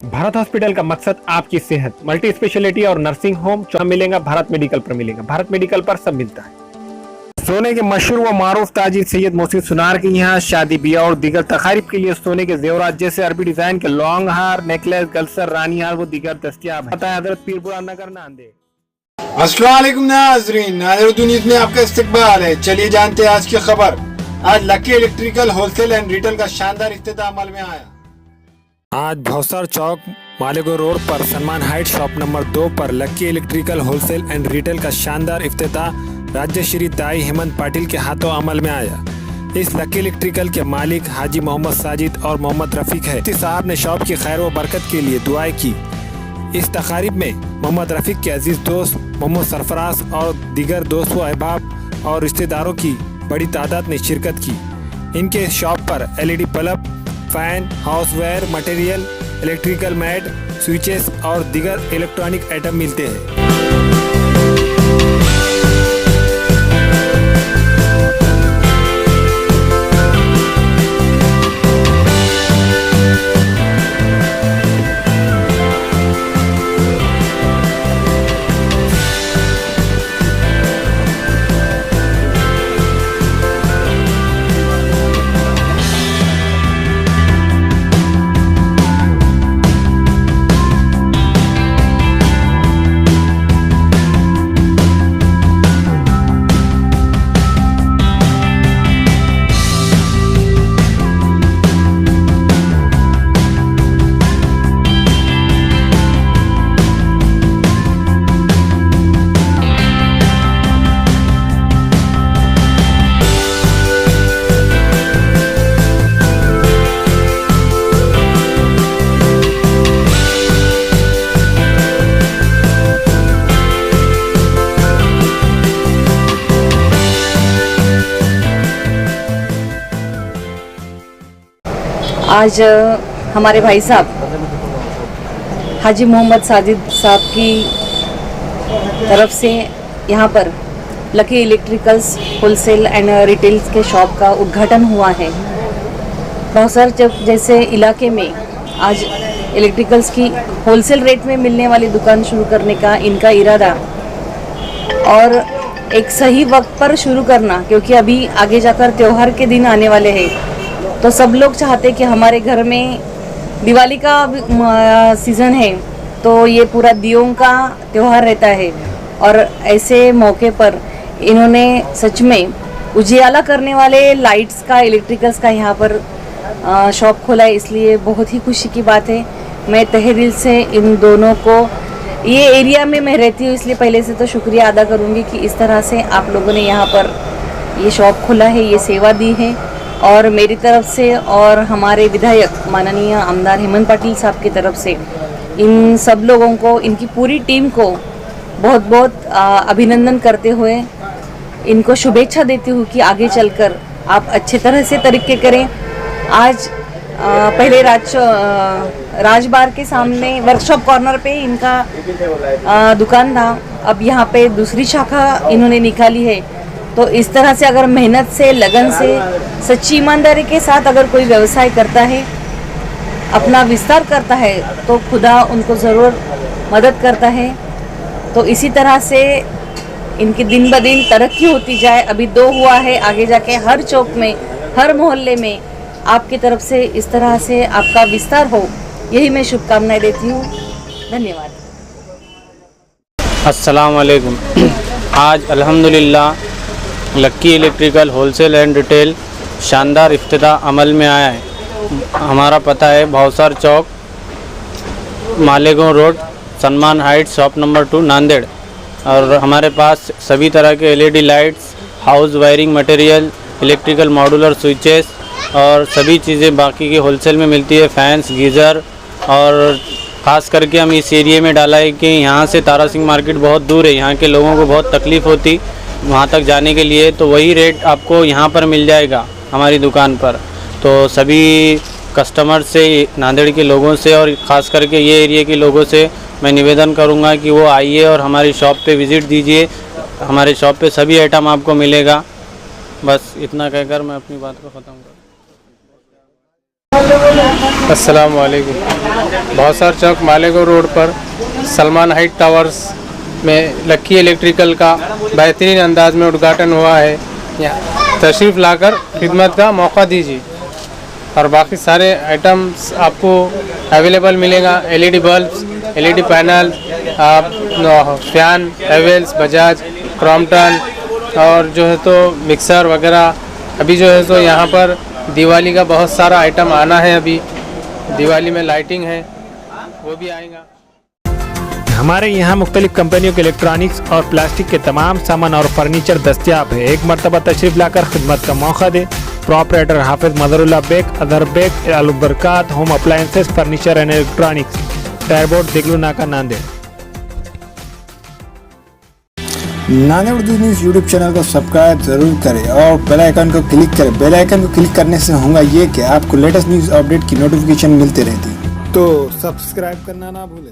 Bharat hospital का मकसद आपकी सेहत, मल्टी स्पेशलिटी और नर्सिंग होम मिलेगा। भारत मेडिकल पर मिलेगा। भारत मेडिकल पर सब मिलता है। सोने के मशहूर व मारूफ ताजिर सैयद मोहसिन सुनार के यहाँ शादी ब्याह और दीगर तकारीब के लिए सोने के जेवरात जैसे अरबी डिजाइन के लॉन्ग हार, नेकलेस, गलसर, रानी हार वो दीगर दस्तियाब है। पता है हजरत पीरपुरा नगर नांदेड़। अस्सलाम वालेकुम नाज़रीन, नाज़िरुद्दीन न्यूज़ में आपका इस्तकबाल है। चलिए जानते हैं आज की खबर। आज lucky electrical wholesale and retail का शानदार इफ्तिताह अमल में आया। आज भौसर चौक मालेगो रोड पर सलमान हाइट शॉप नंबर 2 पर lucky electrical wholesale and retail का शानदार इफ्तिताह राज्य श्री दाई हेमंत पाटिल के हाथों अमल में आया। इस लकी इलेक्ट्रिकल के मालिक हाजी मोहम्मद साजिद और मोहम्मद रफीक है। मुफ्ती साहब ने शॉप की खैर व बरकत के लिए दुआएं की। इस तकारीब में मोहम्मद रफीक के अजीज दोस्त मोहम्मद सरफराज और दीगर दोस्त व अहबाब और रिश्तेदारों की बड़ी तादाद ने शिरकत की। इनके शॉप पर LED bulb, fan, houseware material, electrical mat, switches और दीगर इलेक्ट्रॉनिक आइटम मिलते हैं। आज हमारे भाई साहब हाजी मोहम्मद साजिद साहब की तरफ से यहाँ पर lucky electricals wholesale and retails के शॉप का उद्घाटन हुआ है। भौसर जैसे इलाके में आज इलेक्ट्रिकल्स की होलसेल रेट में मिलने वाली दुकान शुरू करने का इनका इरादा और एक सही वक्त पर शुरू करना, क्योंकि अभी आगे जाकर त्यौहार के दिन आने वाले हैं। तो सब लोग चाहते कि हमारे घर में दिवाली का सीज़न है, तो ये पूरा दियों का त्यौहार रहता है और ऐसे मौके पर इन्होंने सच में उजियाला करने वाले लाइट्स का, इलेक्ट्रिकल्स का यहाँ पर शॉप खोला है। इसलिए बहुत ही खुशी की बात है। मैं तहे दिल से इन दोनों को, ये एरिया में मैं रहती हूँ इसलिए पहले से तो शुक्रिया अदा करूँगी कि इस तरह से आप लोगों ने यहाँ पर ये शॉप खोला है, ये सेवा दी है। और मेरी तरफ से और हमारे विधायक माननीय आमदार हेमंत पाटिल साहब की तरफ से इन सब लोगों को, इनकी पूरी टीम को बहुत बहुत अभिनंदन करते हुए इनको शुभेच्छा देती हूँ कि आगे चलकर आप अच्छे तरह से तरीके करें। आज पहले राजबार के सामने वर्कशॉप कॉर्नर पे इनका दुकान था, अब यहाँ पे दूसरी शाखा इन्होंने निकाली है। तो इस तरह से अगर मेहनत से, लगन से, सच्ची ईमानदारी के साथ अगर कोई व्यवसाय करता है, अपना विस्तार करता है, तो खुदा उनको ज़रूर मदद करता है। तो इसी तरह से इनकी दिन ब दिन तरक्की होती जाए। अभी 2 हुआ है, आगे जाके हर चौक में, हर मोहल्ले में आपकी तरफ से इस तरह से आपका विस्तार हो, यही मैं शुभकामनाएं देती हूँ। धन्यवाद। अस्सलाम वालेकुम। आज अल्हम्दुलिल्लाह lucky electrical wholesale and retail शानदार इफ्तिताह अमल में आया है। हमारा पता है भौसर चौक Malegaon road Salman height shop number 2 Nanded. और हमारे पास सभी तरह के LED lights, house wiring material, electrical modular switches और सभी चीज़ें बाकी की होलसेल में मिलती है। फैंस, गीज़र, और ख़ास करके हम इस एरिए में डाला है कि यहाँ से तारा सिंह मार्केट बहुत दूर है, यहाँ के लोगों को बहुत तकलीफ़ होती वहाँ तक जाने के लिए, तो वही रेट आपको यहाँ पर मिल जाएगा हमारी दुकान पर। तो सभी कस्टमर से, नांदेड़ के लोगों से और ख़ास करके ये एरिया के लोगों से मैं निवेदन करूँगा कि वो आइए और हमारी शॉप पे विज़िट दीजिए। हमारे शॉप पे सभी आइटम आपको मिलेगा। बस इतना कहकर मैं अपनी बात को ख़त्म करूँ। अस्सलाम वालेकुम। भौसार चौक मालेगांव रोड पर सलमान हाइट टावर्स में लक्की इलेक्ट्रिकल का बेहतरीन अंदाज में उद्घाटन हुआ है। यहाँ तशरीफ़ लाकर खिदमत का मौका दीजिए और बाकी सारे आइटम्स आपको अवेलेबल मिलेगा। LED bulbs, LED panel, fan, Havells, Bajaj, Crompton और जो है तो मिक्सर वगैरह। अभी जो है तो यहाँ पर दिवाली का बहुत सारा आइटम आना है। अभी दिवाली में लाइटिंग है, वो भी आएगा। हमारे यहाँ मुख्तलिफ कंपनियों के इलेक्ट्रॉनिक्स और प्लास्टिक के तमाम सामान और फर्नीचर दस्तियाब है। एक मरतबा तशरीफ लाकर खिदमत का मौका दे। प्रॉपरेटर हाफिज मदरुल्लाह बेग, अदर Baig, Albarkat home appliances, furniture and electronics, टायरबोर्ड, दिगलू नाका, Nanded. Nanded Urdu news YouTube channel को सब्सक्राइब जरूर करें और बेल आइकन को क्लिक करें। बेल आइकन को क्लिक करने से होगा ये कि आपको लेटेस्ट न्यूज़ अपडेट की नोटिफिकेशन मिलती रहती है, तो सब्सक्राइब करना ना भूलें।